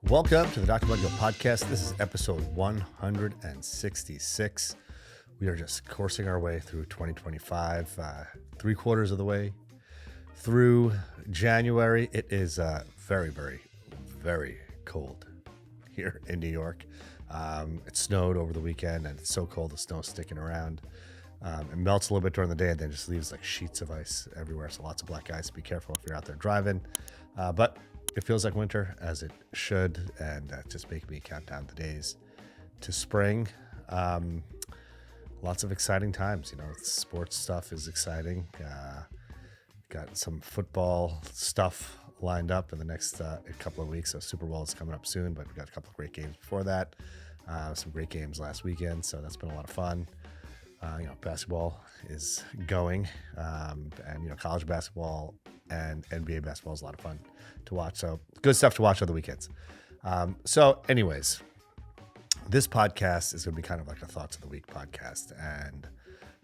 Welcome to the Dr. Mudgil podcast. This is episode 166. We are just coursing our way through 2025, 3/4 of the way through January. It is very, very, very cold here in New York. It snowed over the weekend, and it's so cold, the snow's sticking around. It melts a little bit during the day and then just leaves like sheets of ice everywhere. So lots of black ice. Be careful if you're out there driving. But it feels like winter, as it should, and just make me count down the days to spring. Lots of exciting times. Sports stuff is exciting. Got some football stuff lined up in the next couple of weeks. So Super Bowl is coming up soon, but we got a couple of great games before that. Some great games last weekend, so that's been a lot of fun. Basketball is going, and college basketball and NBA basketball is a lot of fun to watch. So good stuff to watch on the weekends. Anyways, this podcast is going to be kind of like a Thoughts of the Week podcast, and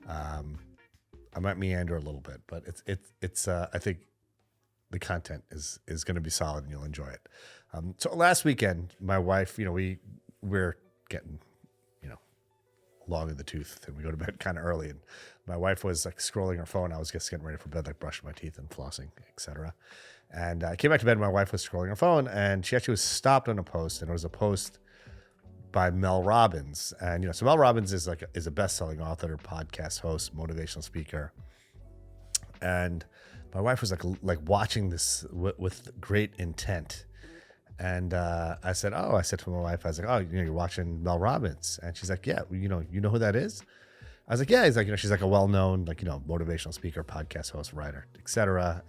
I might meander a little bit, but it's I think the content is going to be solid and you'll enjoy it. So last weekend, my wife, we're getting long in the tooth and we go to bed kind of early, and my wife was like scrolling her phone. I was just getting ready for bed, like brushing my teeth and flossing, etc. And I came back to bed and my wife was scrolling her phone, and she actually was stopped on a post, and it was a post by Mel Robbins. And so Mel Robbins is a best-selling author, podcast host, motivational speaker. And my wife was like watching this with great intent. And I said to my wife, I was like, you're watching Mel Robbins. And she's like, yeah, you know who that is? I was like, yeah. He's like, she's like a well-known, motivational speaker, podcast host, writer, etc.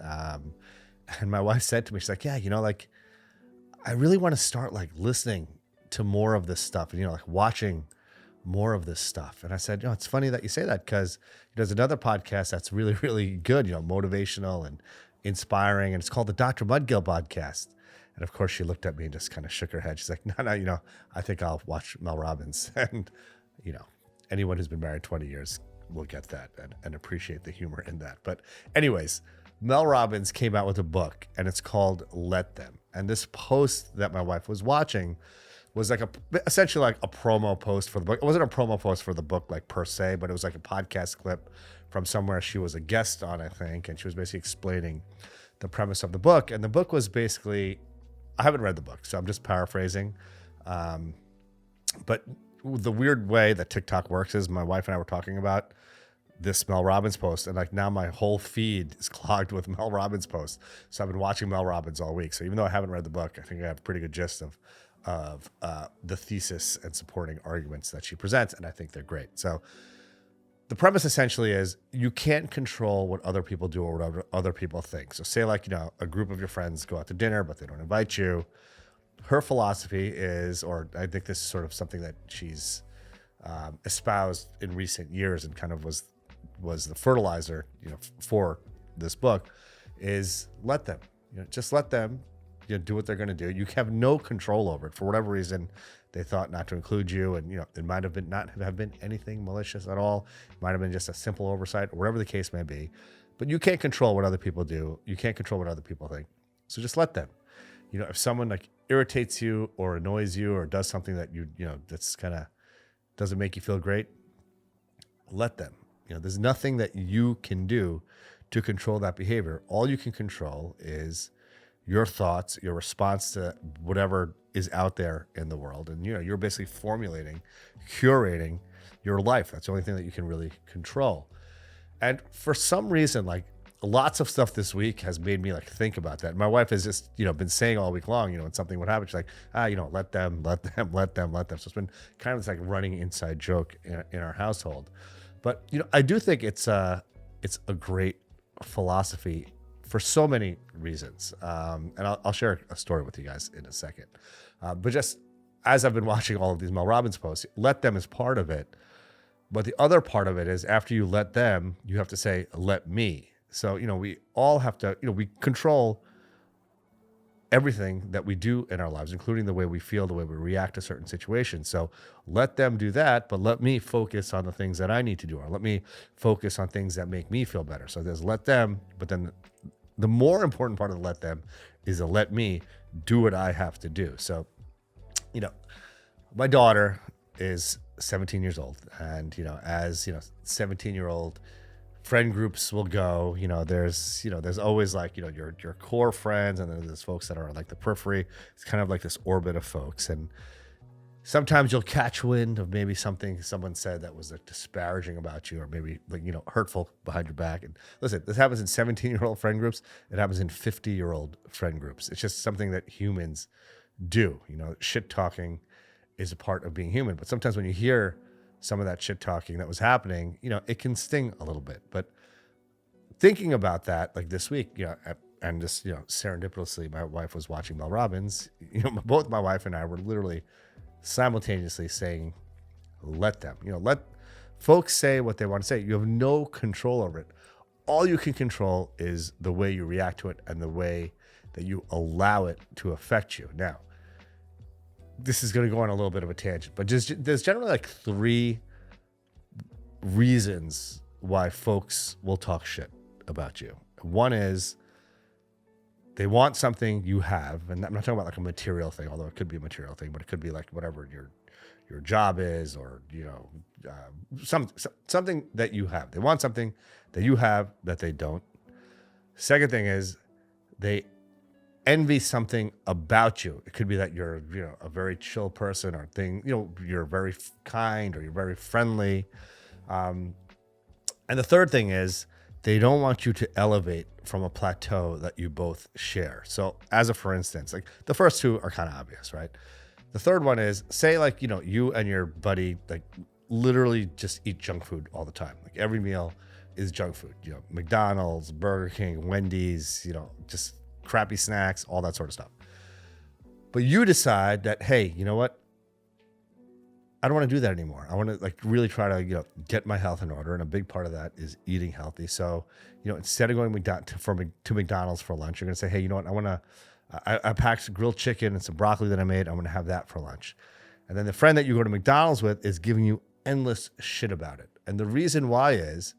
And my wife said to me, she's like, yeah, I really want to start listening to more of this stuff and, watching more of this stuff. And I said, it's funny that you say that, because there's another podcast that's really, really good, motivational and inspiring. And it's called the Dr. Mudgil podcast. And of course, she looked at me and just kind of shook her head. She's like, no, I think I'll watch Mel Robbins. And, anyone who's been married 20 years will get that and appreciate the humor in that. But anyways, Mel Robbins came out with a book, and it's called Let Them. And this post that my wife was watching was essentially like a promo post for the book. It wasn't a promo post for the book per se, but it was like a podcast clip from somewhere she was a guest on, I think. And she was basically explaining the premise of the book. And the book was basically, I haven't read the book, so I'm just paraphrasing. But the weird way that TikTok works is my wife and I were talking about this Mel Robbins post, and now my whole feed is clogged with Mel Robbins posts. So I've been watching Mel Robbins all week. So even though I haven't read the book, I think I have a pretty good gist of the thesis and supporting arguments that she presents, and I think they're great. So the premise essentially is you can't control what other people do or what other people think. So say a group of your friends go out to dinner, but they don't invite you. Her philosophy is, or I think this is sort of something that she's espoused in recent years and kind of was the fertilizer, for this book, is let them, just let them, do what they're going to do. You have no control over it. For whatever reason, they thought not to include you, and it might have been not have been anything malicious at all. It might have been just a simple oversight, or whatever the case may be. But you can't control what other people do. You can't control what other people think. So just let them. If someone irritates you or annoys you or does something that that's kind of doesn't make you feel great, let them. There's nothing that you can do to control that behavior. All you can control is your thoughts, your response to whatever is out there in the world. And, you're basically formulating, curating your life. That's the only thing that you can really control. And for some reason, lots of stuff this week has made me think about that. My wife has just, been saying all week long, when something would happen, she's like, let them. So it's been kind of this running inside joke in our household. But, I do think it's a great philosophy for so many reasons. And I'll share a story with you guys in a second. But just as I've been watching all of these Mel Robbins posts, let them is part of it. But the other part of it is after you let them, you have to say, let me. So, we all have to, we control everything that we do in our lives, including the way we feel, the way we react to certain situations. So let them do that, but let me focus on the things that I need to do, or let me focus on things that make me feel better. So there's let them, but then the more important part of the let them is to let me do what I have to do. So you know, my daughter is 17 years old, and as 17-year-old friend groups will go. There's always like your core friends, and then there's folks that are like the periphery. It's kind of like this orbit of folks, and sometimes you'll catch wind of maybe something someone said that was like disparaging about you, or maybe like hurtful behind your back. And listen, this happens in 17-year-old friend groups. It happens in 50-year-old friend groups. It's just something that humans do. Shit talking is a part of being human. But sometimes when you hear some of that shit talking that was happening, it can sting a little bit. But thinking about that, like this week, and just serendipitously, my wife was watching Mel Robbins. Both my wife and I were literally simultaneously saying, let them, let folks say what they want to say. You have no control over it. All you can control is the way you react to it and the way that you allow it to affect you. Now, this is going to go on a little bit of a tangent, but there's generally like 3 reasons why folks will talk shit about you. One is they want something you have, and I'm not talking about like a material thing, although it could be a material thing, but it could be like whatever your job is, or something that you have. They want something that you have that they don't. Second thing is they envy something about you. It could be that you're a very chill person, or you're very kind, or you're very friendly. And the third thing is they don't want you to elevate from a plateau that you both share. So as a for instance, like the first 2 are kind of obvious, right? The third one is, say like, you and your buddy like literally just eat junk food all the time. Like every meal is junk food, McDonald's, Burger King, Wendy's, just crappy snacks, all that sort of stuff. But you decide that, hey, you know what? I don't want to do that anymore. I want to like really try to, get my health in order. And a big part of that is eating healthy. So, instead of going to McDonald's for lunch, you're going to say, hey, you know what? I packed grilled chicken and some broccoli that I made. I'm going to have that for lunch. And then the friend that you go to McDonald's with is giving you endless shit about it. And the reason why is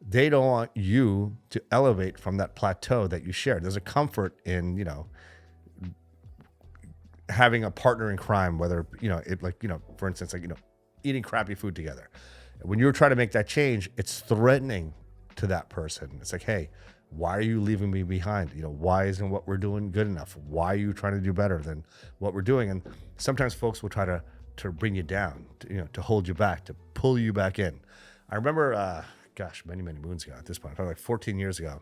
they don't want you to elevate from that plateau that you share. There's a comfort in, having a partner in crime, whether, for instance, like, eating crappy food together. When you're trying to make that change, it's threatening to that person. It's like, hey, why are you leaving me behind? Why isn't what we're doing good enough? Why are you trying to do better than what we're doing? And sometimes folks will try to bring you down, to hold you back, to pull you back in. I remember, many, many moons ago at this point, probably like 14 years ago,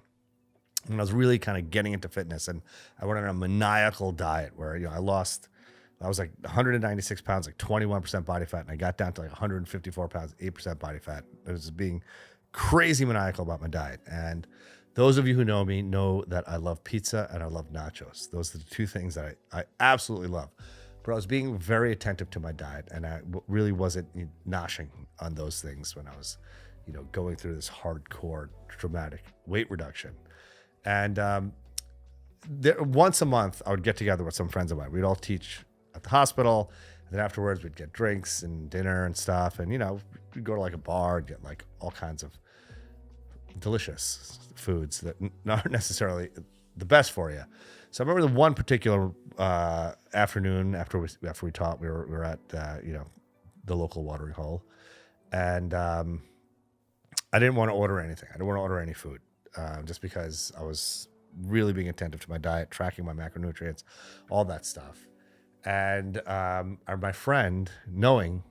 when I was really kind of getting into fitness, and I went on a maniacal diet where, I was like 196 pounds, like 21% body fat. And I got down to like 154 pounds, 8% body fat. I was being crazy maniacal about my diet. And those of you who know me know that I love pizza and I love nachos. Those are the 2 things that I absolutely love. But I was being very attentive to my diet, and I really wasn't noshing on those things when I was, going through this hardcore, dramatic weight reduction. And once a month, I would get together with some friends of mine. We'd all teach at the hospital, and then afterwards we'd get drinks and dinner and stuff. And, we'd go to like a bar and get like all kinds of delicious foods that aren't necessarily the best for you. So I remember the one particular afternoon after we taught, we were at, the local watering hole. And I didn't want to order anything. I didn't want to order any food, just because I was really being attentive to my diet, tracking my macronutrients, all that stuff. And my friend, knowing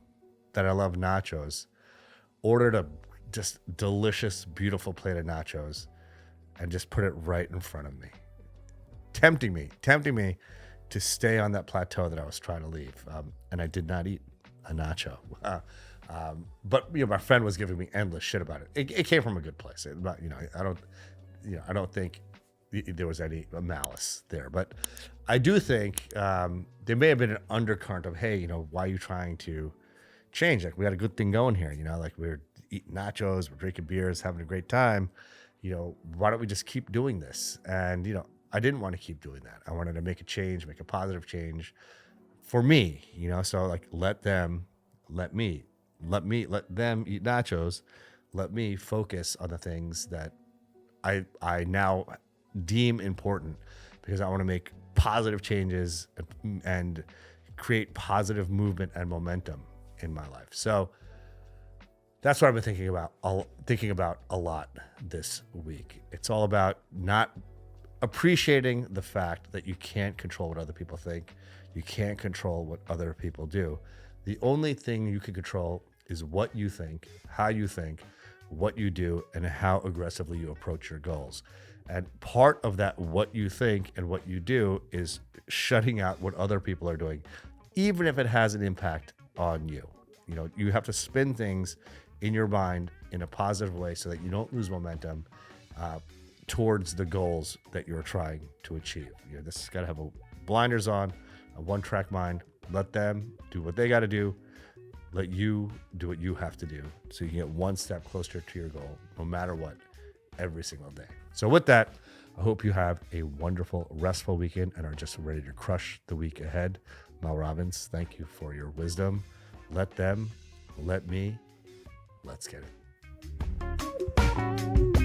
that I love nachos, ordered a just delicious, beautiful plate of nachos and just put it right in front of me, tempting me to stay on that plateau that I was trying to leave. And I did not eat a nacho. But my friend was giving me endless shit about it. It came from a good place. I don't think there was any malice there. But I do think there may have been an undercurrent of, hey, why are you trying to change? Like, we got a good thing going here. Like, we're eating nachos, we're drinking beers, having a great time. Why don't we just keep doing this? And I didn't want to keep doing that. I wanted to make a change, make a positive change for me. So like, let them eat nachos. Let me focus on the things that I now deem important, because I want to make positive changes and create positive movement and momentum in my life. So that's what I've been thinking about a lot this week. It's all about not appreciating the fact that you can't control what other people think. You can't control what other people do. The only thing you can control is what you think, how you think, what you do, and how aggressively you approach your goals. And part of that, what you think and what you do, is shutting out what other people are doing, even if it has an impact on you. You know, you have to spin things in your mind in a positive way so that you don't lose momentum towards the goals that you're trying to achieve. You know, this has got to have a blinders on, a one-track mind. Let them do what they got to do. Let you do what you have to do so you can get one step closer to your goal, no matter what, every single day. So with that, I hope you have a wonderful, restful weekend and are just ready to crush the week ahead. Mel Robbins, thank you for your wisdom. Let them, let me, let's get it.